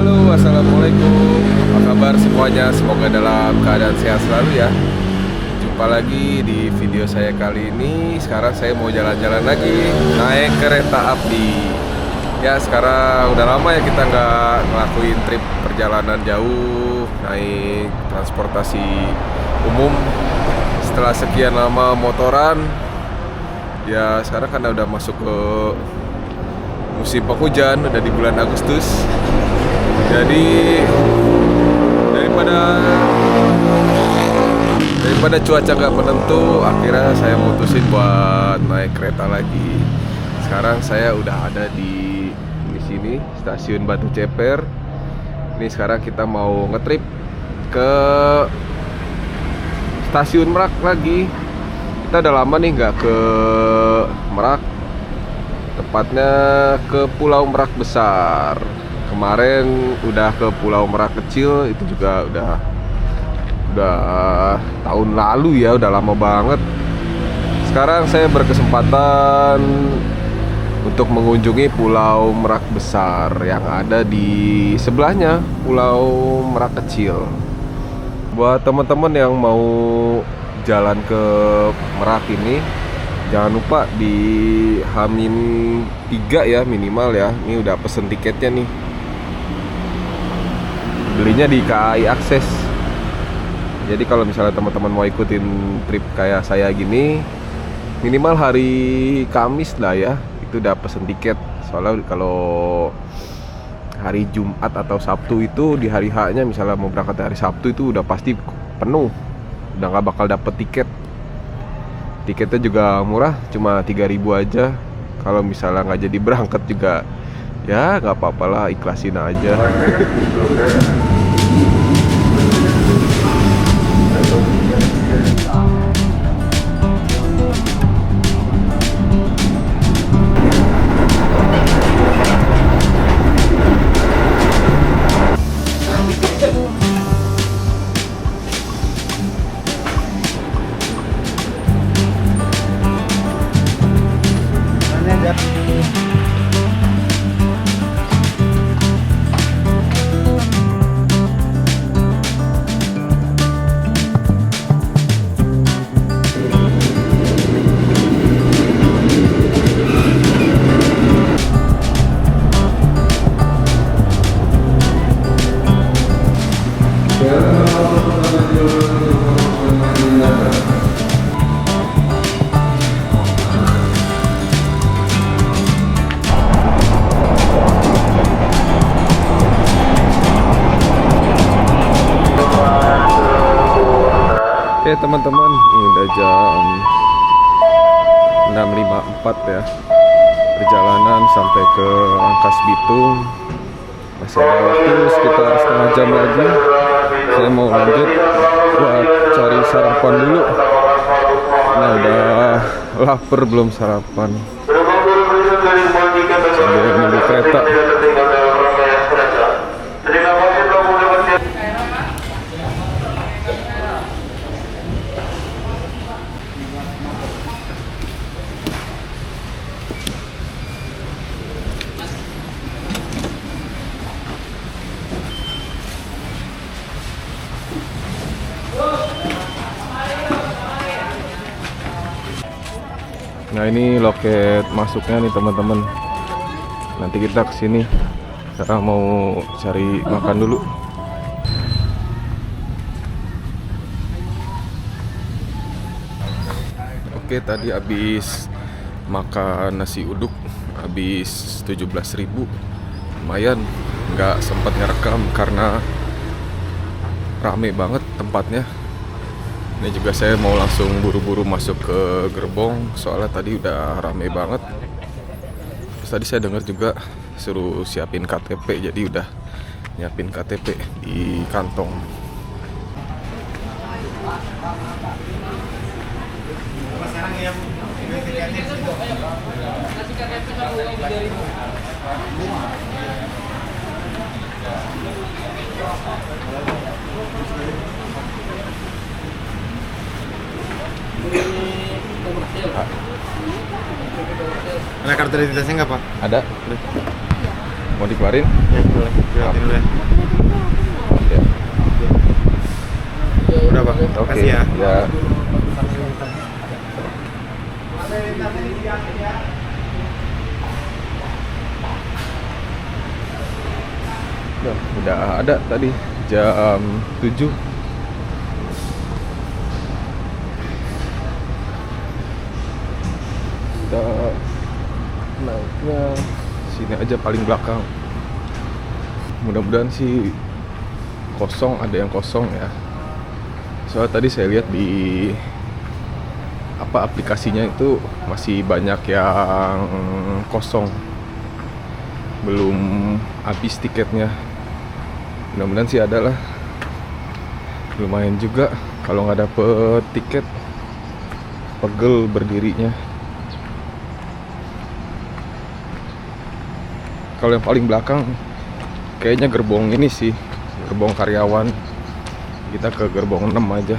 Halo, assalamualaikum. Apa kabar semuanya? Semoga dalam keadaan sehat selalu ya. Jumpa lagi di video saya kali ini. Sekarang saya mau jalan-jalan lagi, naik kereta api. Ya, sekarang udah lama ya kita nggak ngelakuin trip perjalanan jauh, naik transportasi umum. Setelah sekian lama motoran, ya sekarang kan udah masuk ke musim penghujan, udah di bulan Agustus. Jadi daripada cuaca nggak menentu, akhirnya saya mutusin buat naik kereta lagi. Sekarang saya udah ada di sini, stasiun Batu Ceper. Ini sekarang kita mau ngetrip ke stasiun Merak lagi. Kita udah lama nih nggak ke Merak, tepatnya ke Pulau Merak Besar. Kemarin udah ke Pulau Merak Kecil, itu juga udah tahun lalu ya, udah lama banget. Sekarang saya berkesempatan untuk mengunjungi Pulau Merak Besar yang ada di sebelahnya Pulau Merak Kecil. Buat teman-teman yang mau jalan ke Merak ini, jangan lupa di H-3 ya minimal ya. Ini udah pesen tiketnya nih. Belinya di KAI Akses. Jadi kalau misalnya teman-teman mau ikutin trip kayak saya gini, minimal hari Kamis lah ya, itu udah pesen tiket. Soalnya kalau hari Jumat atau Sabtu itu, di hari H-nya misalnya mau berangkat hari Sabtu, itu udah pasti penuh, udah nggak bakal dapet tiket. Tiketnya juga murah, cuma 3.000 aja. Kalau misalnya nggak jadi berangkat juga, ya nggak apa-apa lah, ikhlasin aja. Oke teman-teman, ini udah jam 6.54 ya. Perjalanan sampai ke Rangkas Bitung masih ada waktu sekitar setengah jam lagi. Saya mau lanjut buat cari sarapan dulu. Nah, udah lapar belum sarapan. Sambil nunggu kereta. Nah, ini loket masuknya nih teman-teman. Nanti kita kesini. Sekarang mau cari makan dulu. Oke, tadi habis makan nasi uduk, habis 17.000. Lumayan, nggak sempat ngerekam karena rame banget tempatnya. Ini juga saya mau langsung buru-buru masuk ke gerbong, soalnya tadi udah rame banget. Terus tadi saya dengar juga suruh siapin KTP, jadi udah nyiapin KTP di kantong. Ada kartu identitasnya nggak, Pak? Ada. Mau dikeluarin? Ya boleh, dilihatin dulu ya. Oke. Udah Bang, Oke. makasih ya. Ya. Udah ada tadi jam 7. Kita naiknya sini aja paling belakang. Mudah-mudahan sih kosong, ada yang kosong ya. Soalnya tadi saya lihat di aplikasinya itu masih banyak yang kosong, belum habis tiketnya. Mudah-mudahan sih ada lah. Lumayan juga kalau nggak dapet tiket, pegel berdirinya. Kalau yang paling belakang kayaknya gerbong ini sih, gerbong karyawan. Kita ke gerbong 6 aja.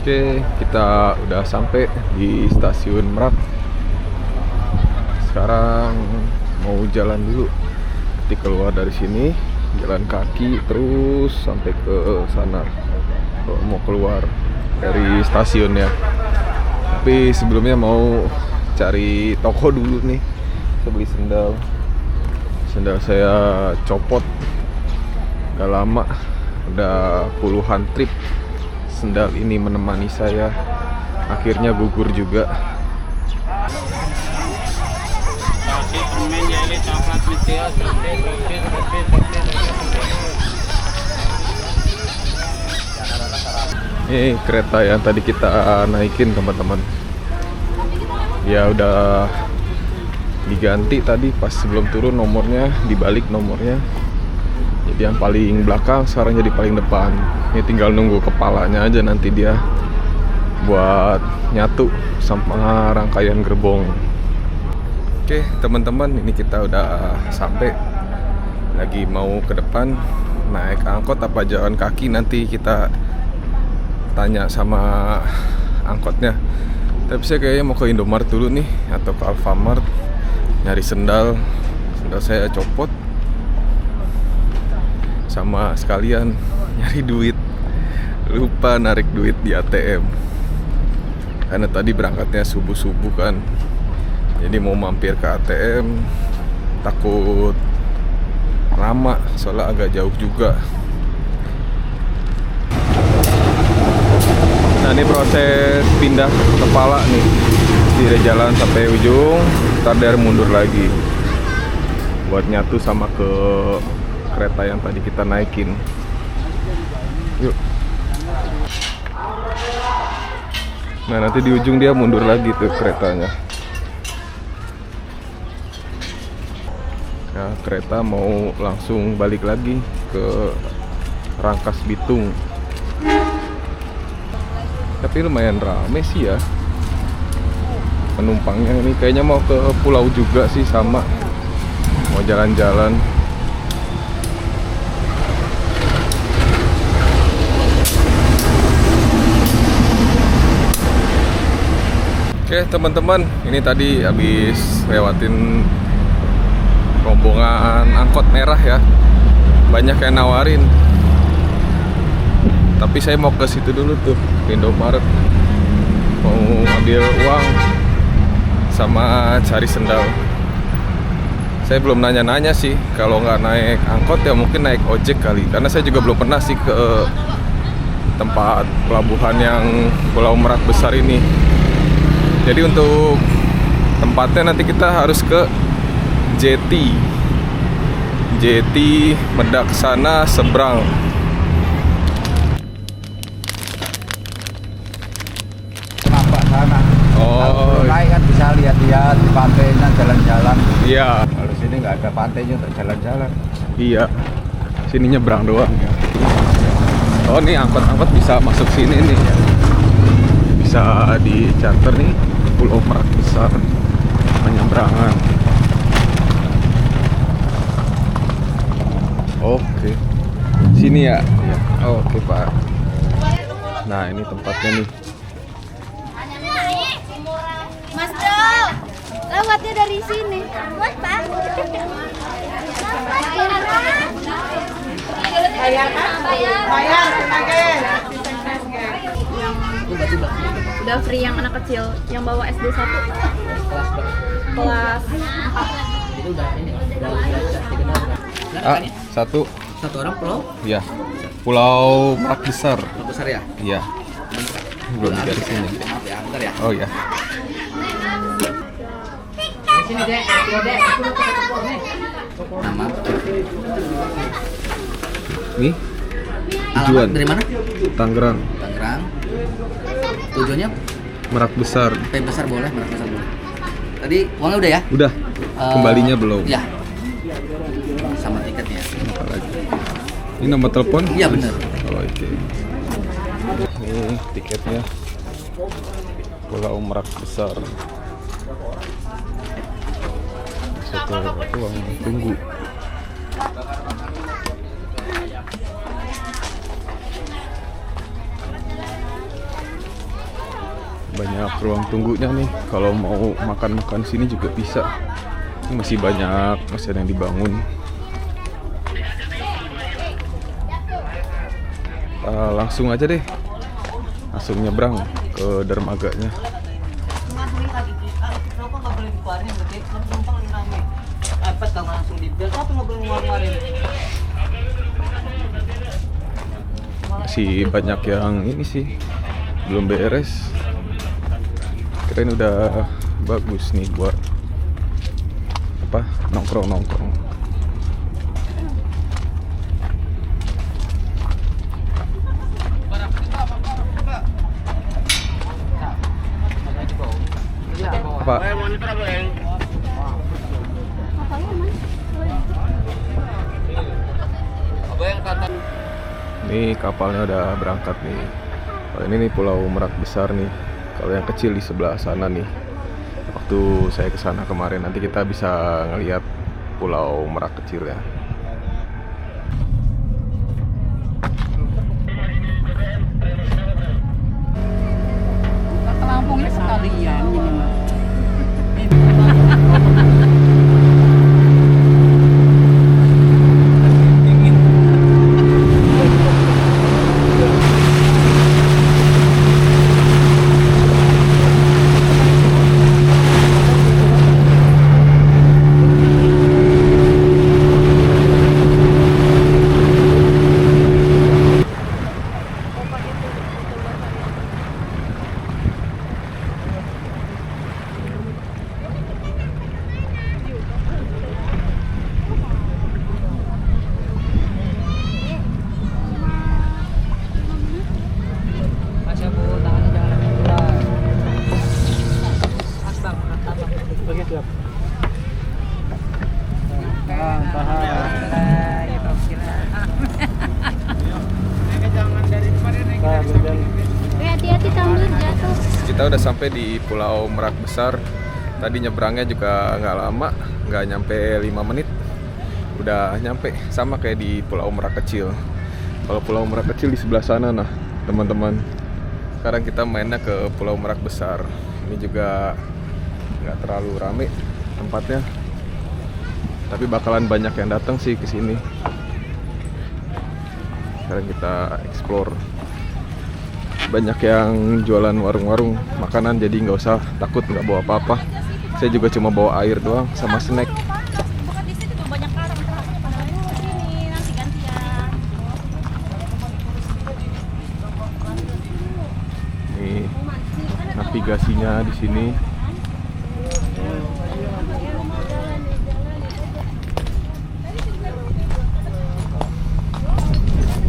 Oke, kita udah sampai di stasiun Merak. Sekarang mau jalan dulu. Nanti keluar dari sini, jalan kaki terus sampai ke sana. Mau keluar dari stasiunnya. Tapi sebelumnya mau cari toko dulu nih. Saya beli sendal. Sendal saya copot. Gak lama, udah puluhan trip sendal ini menemani saya, akhirnya gugur juga. Ini kereta yang tadi kita naikin teman-teman. Ya udah diganti tadi pas sebelum turun nomornya, dibalik nomornya. Jadi yang paling belakang sekarang jadi paling depan. Ini tinggal nunggu kepalanya aja nanti dia buat nyatu sama rangkaian gerbong. Oke teman-teman, ini kita udah sampai. Lagi mau ke depan, naik angkot apa jalan kaki, nanti kita tanya sama angkotnya. Tapi saya kayaknya mau ke Indomaret dulu nih, atau ke Alfamart nyari sendal. Sendal saya copot, sama sekalian nyari duit. Lupa narik duit di ATM karena tadi berangkatnya subuh-subuh kan. Jadi mau mampir ke ATM, takut lama soalnya agak jauh juga. Nah ini proses pindah kepala nih. Dia jalan sampai ujung, ntar dia mundur lagi buat nyatu sama ke kereta yang tadi kita naikin. Yuk. Nah nanti di ujung dia mundur lagi tuh keretanya. Nah kereta mau langsung balik lagi ke Rangkas Bitung. Tapi lumayan rame sih ya penumpangnya. Ini kayaknya mau ke pulau juga sih, sama mau jalan-jalan. Oke teman-teman, ini tadi habis lewatin rombongan angkot merah ya. Banyak yang nawarin Tapi saya mau ke situ dulu tuh, Indomaret. Mau ambil uang sama cari sendal. Saya belum nanya-nanya sih. Kalau nggak naik angkot ya mungkin naik ojek kali. Karena saya juga belum pernah sih ke tempat pelabuhan yang Pulau Merak besar ini. Jadi untuk tempatnya nanti kita harus ke Jeti Medak sana seberang. Nampak sana. Oh, Kalau naik kan bisa lihat-lihat di pantainya, jalan-jalan. iya. Kalau sini nggak ada pantainya untuk jalan-jalan. Iya. Sini nyebrang doang ya. Oh, nih angkot-angkot bisa masuk sini nih ya. Bisa di charter nih Pulau Merak besar penyeberangan. Oke. Sini ya? Iya. Oke, Pak. Nah, ini tempatnya nih. Mas Bro, lewatnya dari sini. Buat Pak. Bayar. Udah free yang anak kecil, yang bawa SD 1. Kelas 4. Itu udah ini udah Satu. satu orang pulau Ya. Pulau Merak besar. besar ya. Iya. Belum dari sini. Maaf ya, bentar ya. Oh ya. Di sini deh, dek. Nama Nih. alamat Tujuan dari mana? Tangerang. Tangerang. Tujuannya Merak besar. P besar boleh, Merak besar boleh. Tadi uangnya udah ya? Udah. Kembalinya belum. Ya. Sama tiketnya. Apa lagi? Ini nomor telepon? Iya, bener. Oh, oke. Ini tiketnya. Pulau Merak besar. Satu ruang tunggu. Banyak ruang tunggunya nih. Kalau mau makan-makan sini juga bisa. Ini masih banyak, masih ada yang dibangun. Langsung aja deh, langsung nyebrang ke dermaganya. Masih banyak yang ini sih belum beres. Keren udah bagus nih buat apa nongkrong. Apa? Nih kapalnya udah berangkat nih. Kalau ini nih Pulau Merak besar nih. Kalau yang kecil di sebelah sana nih. Waktu saya ke sana kemarin, nanti kita bisa ngelihat Pulau Merak kecil ya. Ke Lampungnya sekalian ini mah. Hati-hati tambur jatuh. Kita udah sampai di Pulau Merak besar. Tadi nyebrangnya juga nggak lama, nggak nyampe 5 menit. Udah nyampe, sama kayak di Pulau Merak kecil. Kalau Pulau Merak kecil di sebelah sana nah, teman-teman. Sekarang kita mainnya ke Pulau Merak besar. Ini juga nggak terlalu rame tempatnya. Tapi bakalan banyak yang datang sih ke sini. Sekarang kita explore banyak yang jualan warung-warung makanan, jadi nggak usah takut nggak bawa apa-apa. Saya juga cuma bawa air doang sama snack. Bukan di situ tuh banyak karang terasnya pada sini nanti gantian. Nih navigasinya di sini.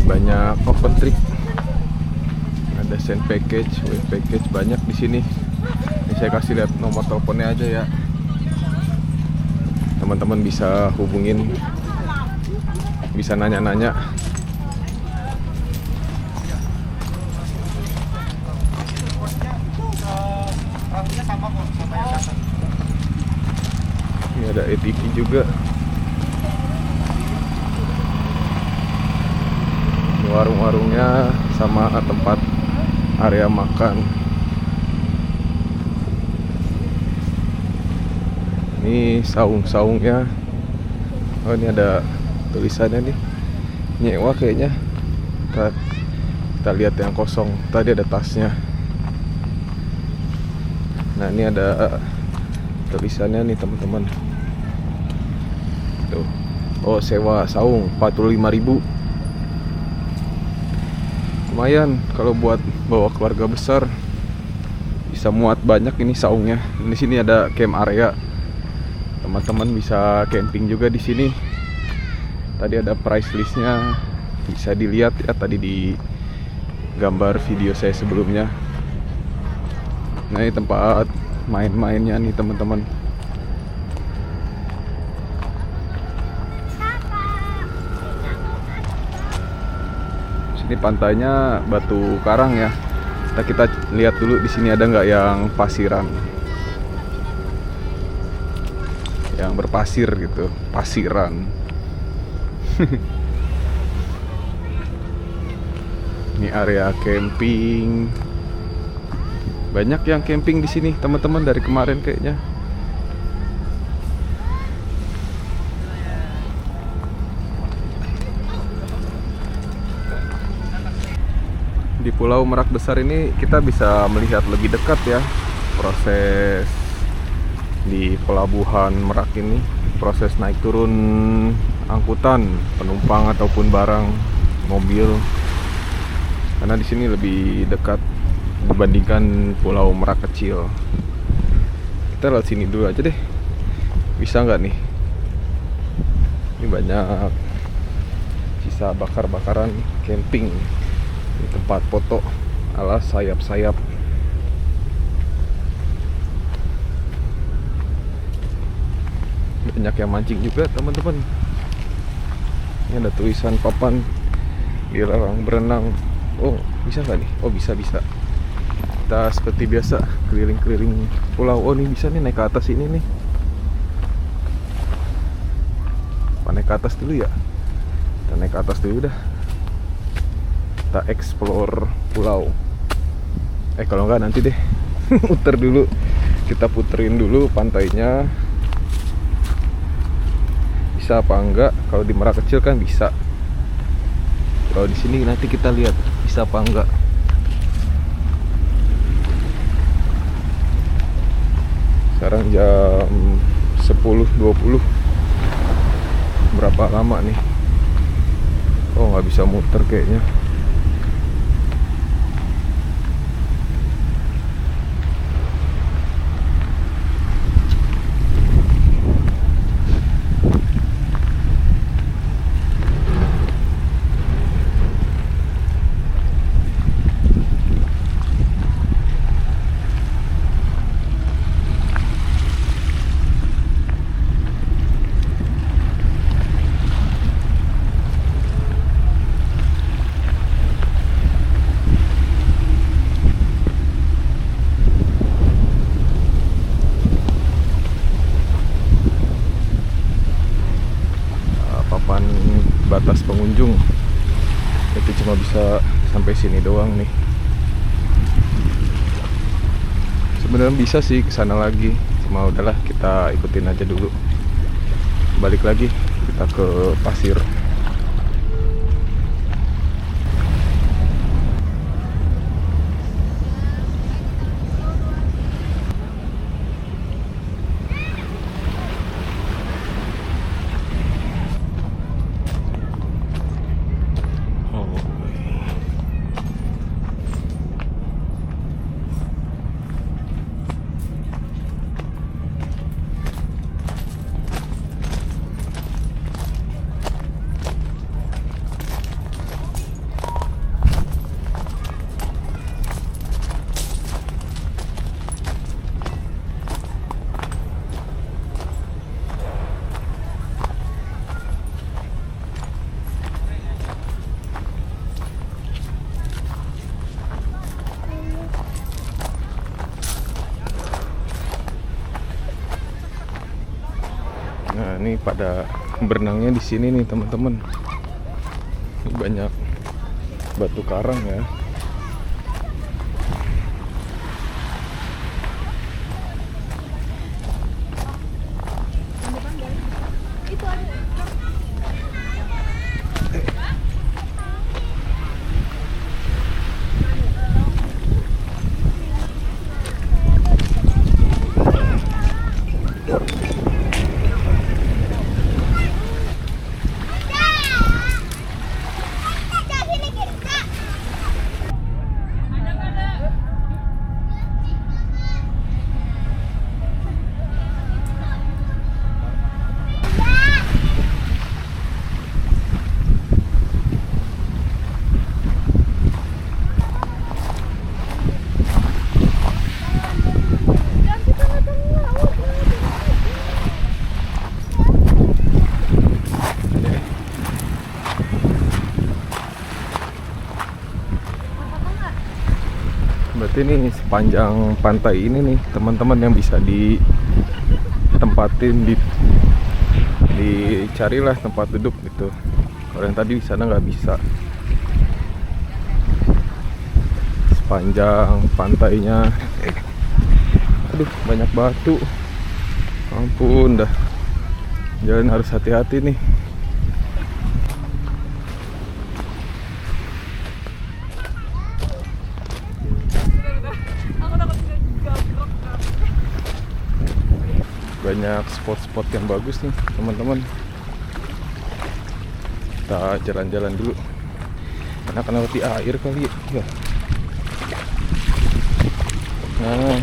Banyak open trip. Ada send package, web package banyak di sini. Ini saya kasih lihat nomor teleponnya aja ya. Teman-teman bisa hubungin, bisa nanya-nanya. Ini ada ATV juga. Ini warung-warungnya sama tempat area makan. Ini saung-saungnya. Oh, ini ada tulisannya nih. Nyewa kayaknya. Kita lihat yang kosong. Tadi ada tasnya. Nah, ini ada tulisannya nih, teman-teman. Tuh. Oh, sewa saung 45.000. Lumayan kalau buat bawa keluarga besar. Bisa muat banyak ini saungnya. Di sini ada camp area. Teman-teman bisa camping juga di sini. Tadi ada price listnya, bisa dilihat ya tadi di gambar video saya sebelumnya. Nah, ini tempat main-mainnya nih, teman-teman. Sini pantainya batu karang ya. Kita lihat dulu di sini ada nggak yang pasiran. Yang berpasir gitu, pasiran. Ini area camping. Banyak yang camping di sini, teman-teman, dari kemarin kayaknya. Di Pulau Merak Besar ini kita bisa melihat lebih dekat ya proses di pelabuhan Merak ini, proses naik turun angkutan penumpang ataupun barang mobil, karena di sini lebih dekat dibandingkan Pulau Merak kecil. Kita lihat sini dulu aja deh, bisa nggak nih? Ini banyak sisa bakar-bakaran camping. Ini tempat foto ala sayap-sayap. Banyak yang mancing juga, teman-teman. Ini ada tulisan papan dilarang berenang. Oh, bisa nggak nih? Oh, bisa. Kita seperti biasa keliling-keliling pulau. Oh, ini bisa nih naik ke atas ini nih. Naik ke atas dulu ya. Kita naik ke atas dulu dah. Kita explore pulau. Kalau nggak nanti deh. Puter dulu. Kita puterin dulu pantainya. Bisa apa enggak? Kalau di Merak kecil kan bisa. Kalau di sini nanti kita lihat bisa apa enggak. Sekarang jam 10.20. Berapa lama nih? Oh, nggak bisa muter kayaknya. Batas pengunjung itu cuma bisa sampai sini doang nih. Sebenarnya bisa sih ke sana lagi, cuma udahlah kita ikutin aja dulu. Balik lagi kita ke pasir. Ini pada berenangnya di sini nih teman-teman. Banyak batu karang ya. Berarti ini sepanjang pantai ini nih teman-teman yang bisa ditempatin, dicarilah tempat duduk gitu. Kalau yang tadi di sana nggak bisa. Sepanjang pantainya, aduh banyak batu. Ampun dah, jalan harus hati-hati nih. Banyak spot-spot yang bagus nih teman-teman. Kita jalan-jalan dulu. Karena lewati air kali ya. Nah,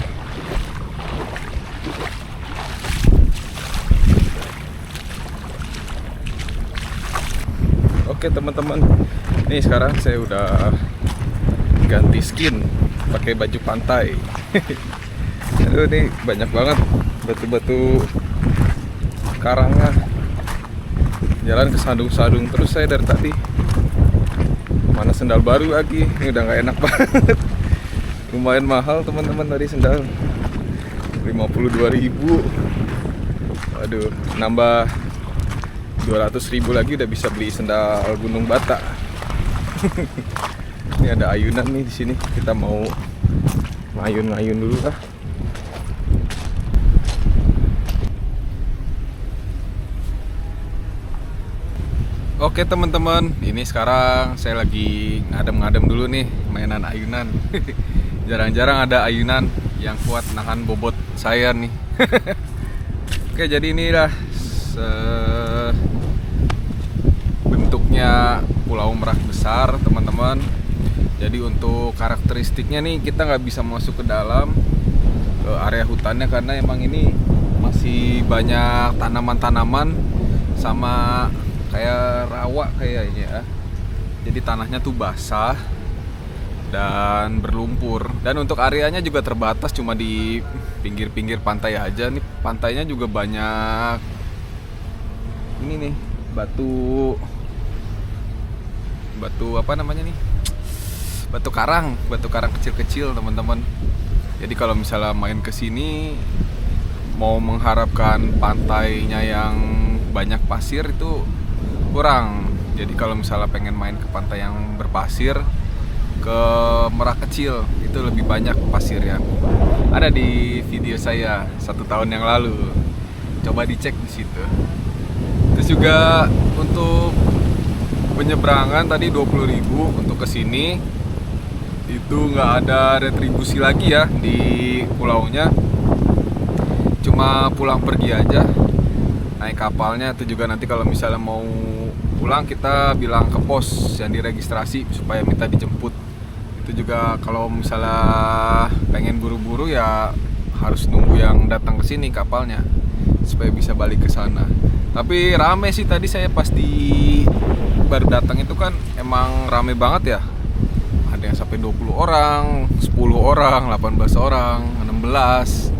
oke teman-teman, nih sekarang saya udah ganti skin pakai baju pantai. Aduh, ini banyak banget batu-batu karangnya. Jalan kesandung-sandung terus saya dari tadi. Mana sendal baru lagi, ini udah nggak enak banget. Lumayan mahal teman-teman tadi sendal, 52.000. Aduh, nambah 200.000 lagi udah bisa beli sendal Gunung Bata. Ini ada ayunan nih di sini. Kita mau ngayun-ngayun dulu lah. Oke teman-teman, ini sekarang saya lagi ngadem-ngadem dulu nih mainan ayunan. Jarang-jarang ada ayunan yang kuat nahan bobot saya nih. Oke, jadi inilah bentuknya Pulau Merak besar teman-teman. Jadi untuk karakteristiknya nih, kita nggak bisa masuk ke dalam ke area hutannya karena emang ini masih banyak tanaman-tanaman sama kayak rawa kayaknya ya. Jadi tanahnya tuh basah dan berlumpur. Dan untuk areanya juga terbatas, cuma di pinggir-pinggir pantai aja. Nih pantainya juga banyak ini nih, batu apa namanya nih? Batu karang kecil-kecil teman-teman. Jadi kalau misalnya main ke sini mau mengharapkan pantainya yang banyak pasir itu kurang. Jadi kalau misalnya pengen main ke pantai yang berpasir, ke Merak kecil itu lebih banyak pasirnya. Ada di video saya 1 tahun yang lalu. Coba dicek di situ. Terus juga untuk penyeberangan tadi 20.000 untuk ke sini. Itu nggak ada retribusi lagi ya di pulaunya. Cuma pulang pergi aja. Naik kapalnya itu juga nanti kalau misalnya mau pulang kita bilang ke pos yang diregistrasi supaya minta dijemput. Itu juga kalau misalnya pengen buru-buru ya harus nunggu yang datang ke sini kapalnya supaya bisa balik ke sana. Tapi rame sih tadi saya pas baru datang itu kan emang rame banget ya. Ada yang sampai 20 orang, 10 orang, 18 orang, 16.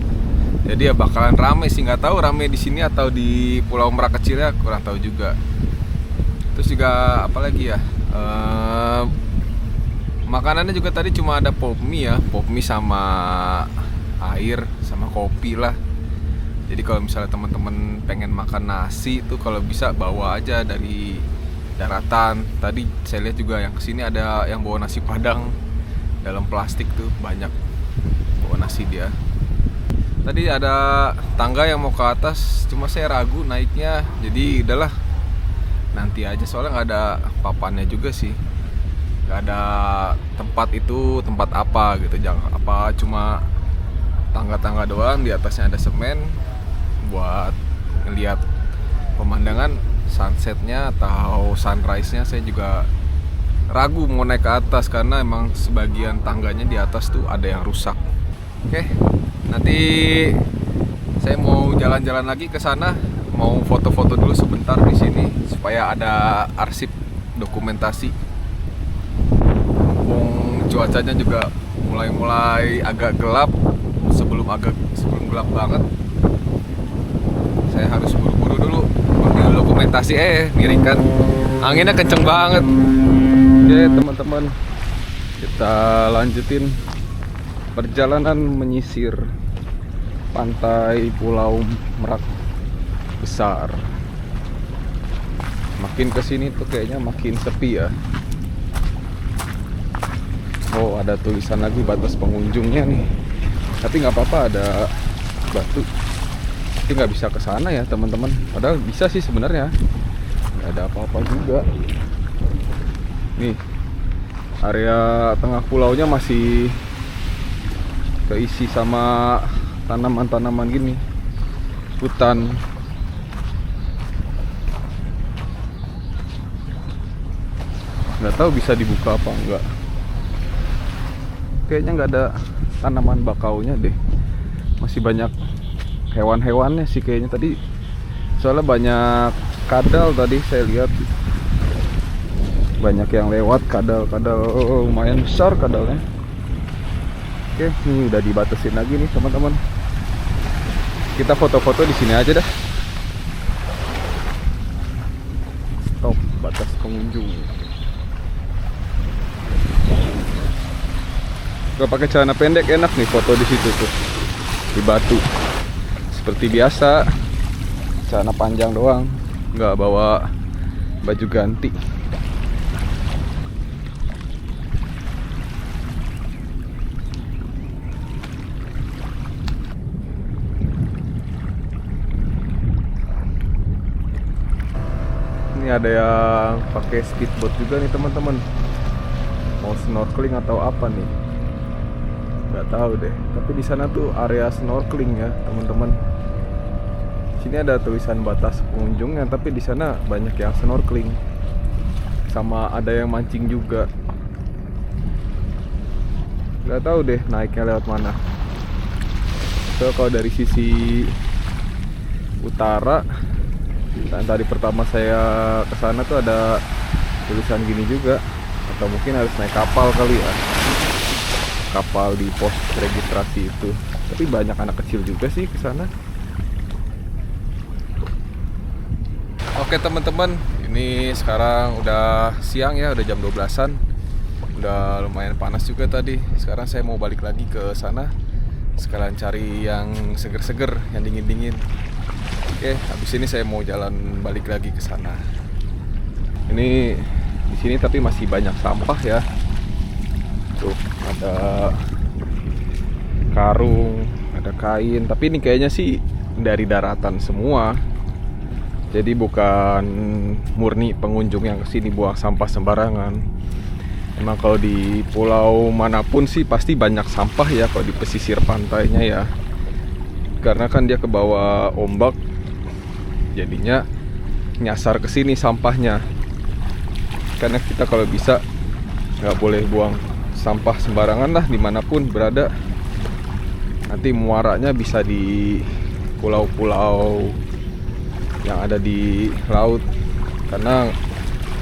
Jadi ya bakalan rame sih, nggak tahu rame di sini atau di Pulau Merak kecil ya, kurang tahu juga. Terus juga apalagi ya? Makanannya juga tadi cuma ada pop mie ya, pop mie sama air sama kopi lah. Jadi kalau misalnya teman-teman pengen makan nasi tuh kalau bisa bawa aja dari daratan. Tadi saya lihat juga yang kesini ada yang bawa nasi padang dalam plastik tuh, banyak bawa nasi dia. Tadi ada tangga yang mau ke atas, cuma saya ragu naiknya, jadi udahlah nanti aja, soalnya nggak ada papannya juga sih, nggak ada tempat itu tempat apa gitu, jangan apa cuma tangga-tangga doang, di atasnya ada semen buat ngeliat pemandangan sunsetnya atau sunrise-nya. Saya juga ragu mau naik ke atas karena emang sebagian tangganya di atas tuh ada yang rusak. Oke, nanti saya mau jalan-jalan lagi ke sana, mau foto-foto dulu sebentar di sini supaya ada arsip dokumentasi. Mumpung cuacanya juga mulai agak gelap, sebelum gelap banget. Saya harus buru-buru dulu ambil dokumentasi. Miring kan, anginnya kenceng banget. Oke teman-teman, kita lanjutin perjalanan menyisir pantai Pulau Merak Besar. Makin kesini tuh kayaknya makin sepi ya. Oh, ada tulisan lagi batas pengunjungnya nih. Tapi nggak apa-apa, ada batu. Tapi nggak bisa ke sana ya teman-teman. Padahal bisa sih sebenarnya. Nggak ada apa-apa juga. Nih, area tengah pulaunya masih keisi sama tanaman-tanaman gini, hutan. Nggak tahu bisa dibuka apa enggak. Kayaknya nggak ada tanaman bakaunya deh. Masih banyak hewan-hewannya sih kayaknya tadi. Soalnya banyak kadal tadi saya lihat. Banyak yang lewat, kadal lumayan besar kadalnya. Oke, ini udah dibatasin lagi nih teman-teman. Kita foto-foto di sini aja dah. Stop batas pengunjung. Kalau pakai celana pendek enak nih foto di situ tuh, di batu. Seperti biasa, celana panjang doang, nggak bawa baju ganti. Ini ada yang pakai speedboat juga nih teman-teman. Mau snorkeling atau apa nih? Nggak tahu deh. Tapi di sana tuh area snorkeling ya teman-teman. Sini ada tulisan batas pengunjungnya, tapi di sana banyak yang snorkeling. Sama ada yang mancing juga. Nggak tahu deh naiknya lewat mana. So kalau dari sisi utara, dan tadi pertama saya kesana tuh ada tulisan gini juga, atau mungkin harus naik kapal kali ya, kapal di pos registrasi itu. Tapi banyak anak kecil juga sih kesana. Oke teman-teman, ini sekarang udah siang ya, udah jam 12-an. Udah lumayan panas juga tadi. Sekarang saya mau balik lagi ke sana, sekalian cari yang seger-seger, yang dingin-dingin. Oke, habis ini saya mau jalan balik lagi ke sana. Ini di sini tapi masih banyak sampah ya. Tuh, ada karung, ada kain, tapi ini kayaknya sih dari daratan semua. Jadi bukan murni pengunjung yang kesini buang sampah sembarangan. Emang kalau di pulau manapun sih pasti banyak sampah ya kalau di pesisir pantainya ya. Karena kan dia ke bawah ombak, jadinya nyasar ke sini sampahnya. Karena kita kalau bisa nggak boleh buang sampah sembarangan lah dimanapun berada. Nanti muaranya bisa di pulau-pulau yang ada di laut. Karena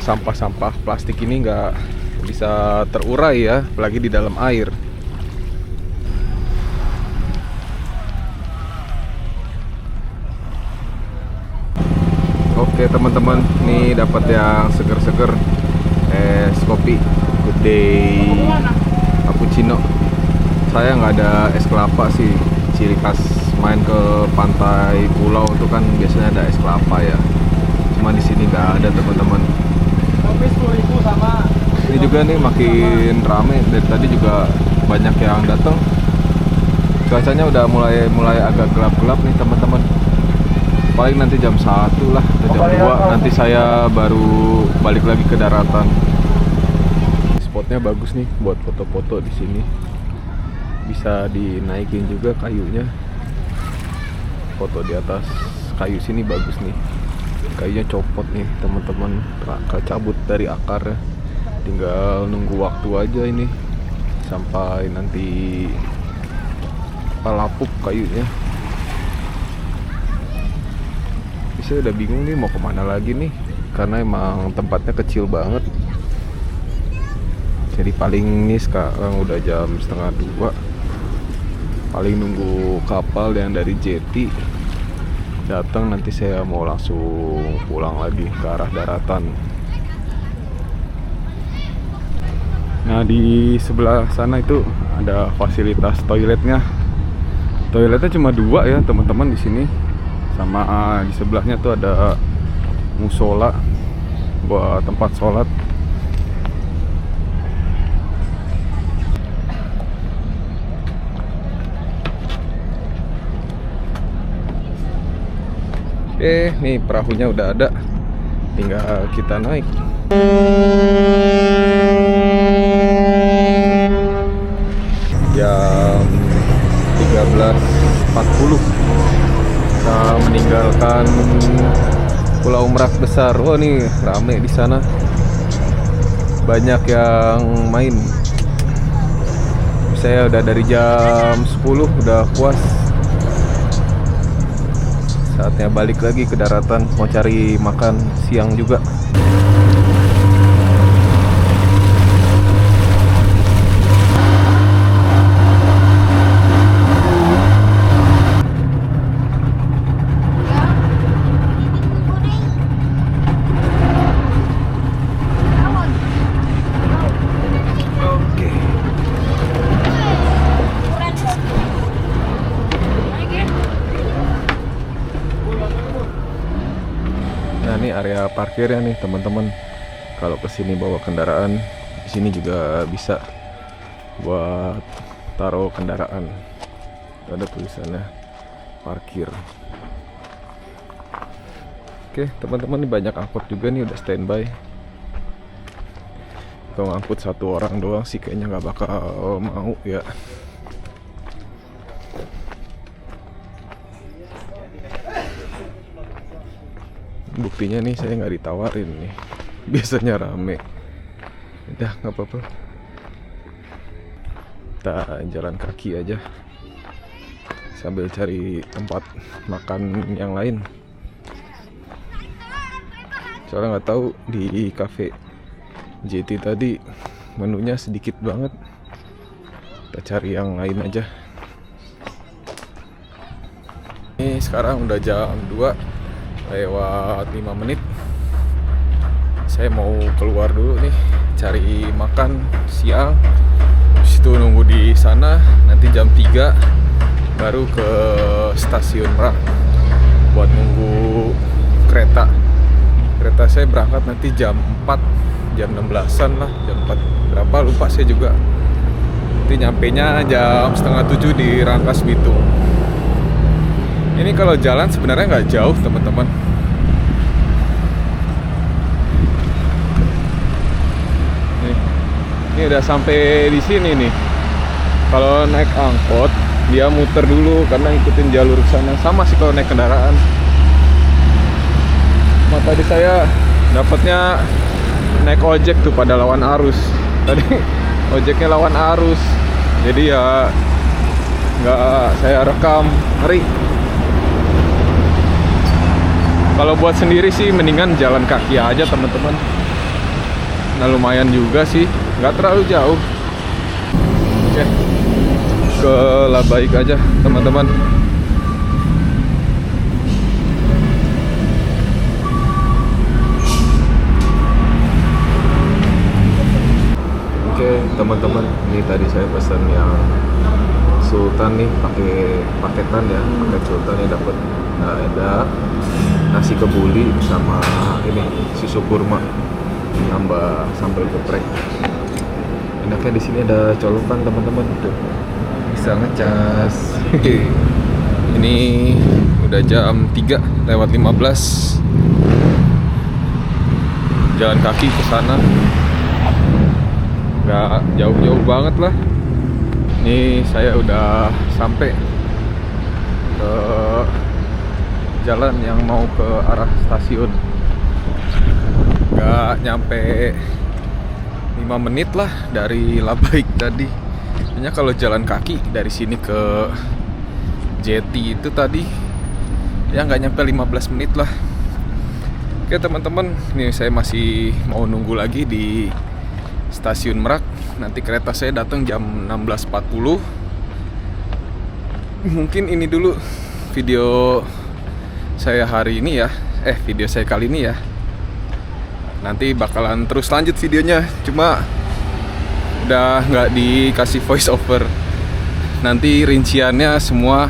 sampah-sampah plastik ini nggak bisa terurai ya, apalagi di dalam air. Oke teman-teman, ini dapat yang seger-seger, es kopi Good Day cappuccino. Saya nggak ada es kelapa sih, ciri khas main ke pantai pulau itu kan biasanya ada es kelapa ya. Cuma di sini nggak ada teman-teman. Ini juga nih makin rame, dari tadi juga banyak yang datang. Cuacanya udah mulai agak gelap-gelap nih teman-teman. Paling nanti jam 1 lah atau jam 2 nanti saya baru balik lagi ke daratan. Spotnya bagus nih buat foto-foto di sini. Bisa dinaikin juga kayunya. Foto di atas kayu sini bagus nih. Kayunya copot nih teman-teman, cabut dari akarnya. Tinggal nunggu waktu aja ini sampai nanti lapuk kayunya. Saya udah bingung nih mau kemana lagi nih, karena emang tempatnya kecil banget. Jadi paling nih sekarang udah jam 1:30. Paling nunggu kapal yang dari Jeti datang, nanti saya mau langsung pulang lagi ke arah daratan. Nah di sebelah sana itu ada fasilitas toiletnya. Toiletnya cuma 2 ya teman-teman di sini. Sama di sebelahnya tuh ada musola buat tempat sholat. Nih perahunya udah ada, tinggal kita naik. Jam 13.40 kita meninggalkan Pulau Merak Besar. Wah nih rame di sana, banyak yang main. Saya udah dari jam 10 udah puas. Saatnya balik lagi ke daratan, mau cari makan siang juga. Nah ini area parkirnya nih teman-teman. Kalau kesini bawa kendaraan, di sini juga bisa buat taruh kendaraan. Ada tulisannya parkir. Oke teman-teman, ini banyak angkot juga nih udah standby. Kalau ngangkut 1 orang doang sih kayaknya nggak bakal mau ya. Buktinya nih saya nggak ditawarin nih, biasanya rame. Udah nggak apa-apa, kita jalan kaki aja sambil cari tempat makan yang lain. Soalnya nggak tahu di cafe JT tadi menunya sedikit banget, kita cari yang lain aja. Ini sekarang udah jam 2 lewat 5 menit. Saya mau keluar dulu nih, cari makan siang. Situ nunggu di sana, nanti jam 3 baru ke stasiun Merak buat nunggu kereta. Kereta saya berangkat nanti jam 4, jam 16-an lah, jam 4 berapa lupa saya juga. Nanti nyampenya jam 6:30 di Rangkas Bitung. Ini kalau jalan sebenarnya nggak jauh teman-teman. Ini udah sampai di sini nih. Kalau naik angkot dia muter dulu karena ikutin jalur sana. Sama sih kalau naik kendaraan. Tadi saya dapatnya naik ojek tuh pada lawan arus. Tadi ojeknya lawan arus. Jadi ya nggak saya rekam, ngeri. Kalau buat sendiri sih mendingan jalan kaki aja teman-teman. Nah lumayan juga sih, nggak terlalu jauh. Oke, ke Labaik aja teman-teman. Oke, teman-teman, ini tadi saya pesan yang sultan nih, pakai paketan ya, paket sultan yang dapat. Nah, ada nasi kebuli sama ini susu kurma, tambah sambal geprek. Enaknya di sini ada colokan teman-teman, tuh bisa ngecas. Ini udah jam 3:15. Jalan kaki ke sana. Nggak jauh-jauh banget lah. Ini saya udah sampai ke jalan yang mau ke arah stasiun. Nggak nyampe 5 menit lah dari Labaik tadi. Kayaknya kalau jalan kaki dari sini ke Jeti itu tadi ya nggak nyampe 15 menit lah. Oke teman-teman, ini saya masih mau nunggu lagi di Stasiun Merak. Nanti kereta saya datang jam 16.40. Mungkin ini dulu video saya hari ini ya. Video saya kali ini ya. Nanti bakalan terus lanjut videonya. Cuma udah nggak dikasih voice over. Nanti rinciannya semua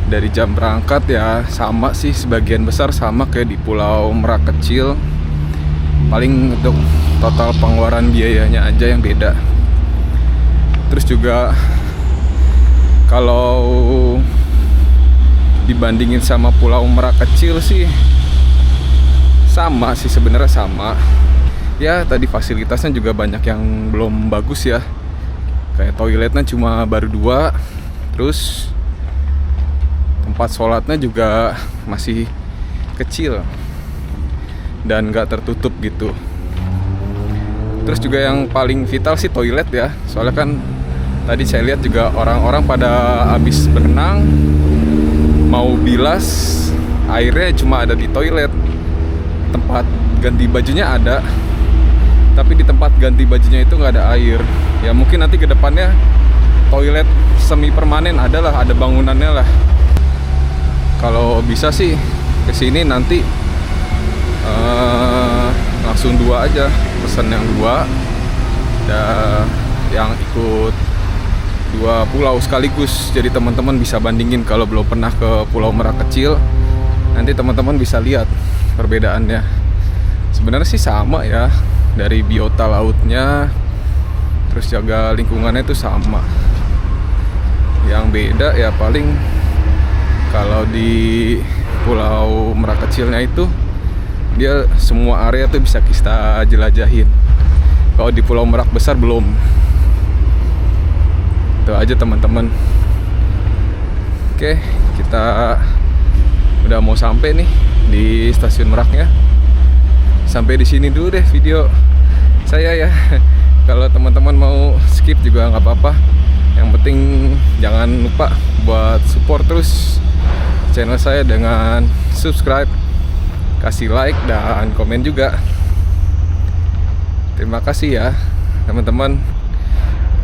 dari jam berangkat ya sama sih, sebagian besar sama kayak di Pulau Merak kecil. Paling untuk total pengeluaran biayanya aja yang beda. Terus juga kalau dibandingin sama Pulau Merak kecil sih sama sih, sebenarnya sama. Ya tadi fasilitasnya juga banyak yang belum bagus ya. Kayak toiletnya cuma baru 2. Terus tempat sholatnya juga masih kecil dan nggak tertutup gitu. Terus juga yang paling vital sih toilet ya. Soalnya kan tadi saya lihat juga orang-orang pada habis berenang mau bilas, airnya cuma ada di toilet. Tempat ganti bajunya ada, tapi di tempat ganti bajunya itu nggak ada air. Ya mungkin nanti ke depannya toilet semi permanen adalah, ada bangunannya lah. Kalau bisa sih kesini nanti langsung 2 aja, pesan yang 2 dan yang ikut 2 pulau sekaligus. Jadi teman-teman bisa bandingin kalau belum pernah ke Pulau Merak kecil. Nanti teman-teman bisa lihat perbedaannya. Sebenarnya sih sama ya, dari biota lautnya, terus jaga lingkungannya itu sama. Yang beda ya paling kalau di Pulau Merak kecilnya itu dia semua area tuh bisa kita jelajahin. Kalau di Pulau Merak besar belum. Itu aja teman-teman. Oke, kita udah mau sampai nih di Stasiun Meraknya. Sampai di sini dulu deh video saya ya. Kalau teman-teman mau skip juga nggak apa-apa. Yang penting jangan lupa buat support terus channel saya dengan subscribe, kasih like dan komen juga. Terima kasih ya teman-teman,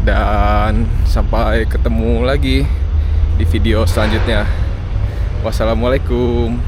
dan sampai ketemu lagi di video selanjutnya. Wassalamualaikum.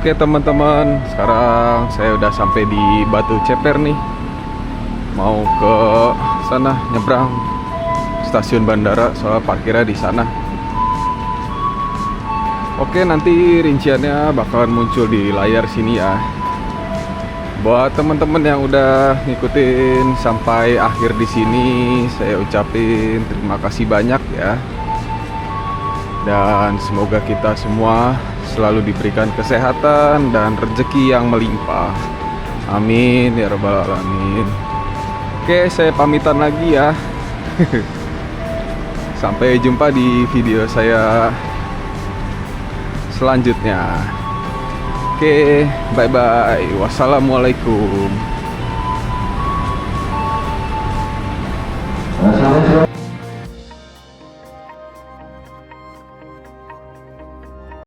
Oke teman-teman, sekarang saya udah sampai di Batu Ceper nih. Mau ke sana, nyebrang stasiun bandara, soalnya parkirnya di sana. Oke, nanti rinciannya bakalan muncul di layar sini ya. Buat teman-teman yang udah ngikutin sampai akhir di sini, saya ucapin terima kasih banyak ya. Dan semoga kita semua selalu diberikan kesehatan dan rezeki yang melimpah. Amin ya rabbal alamin. Oke, saya pamitan lagi ya. Sampai jumpa di video saya selanjutnya. Oke, bye bye. Wassalamualaikum.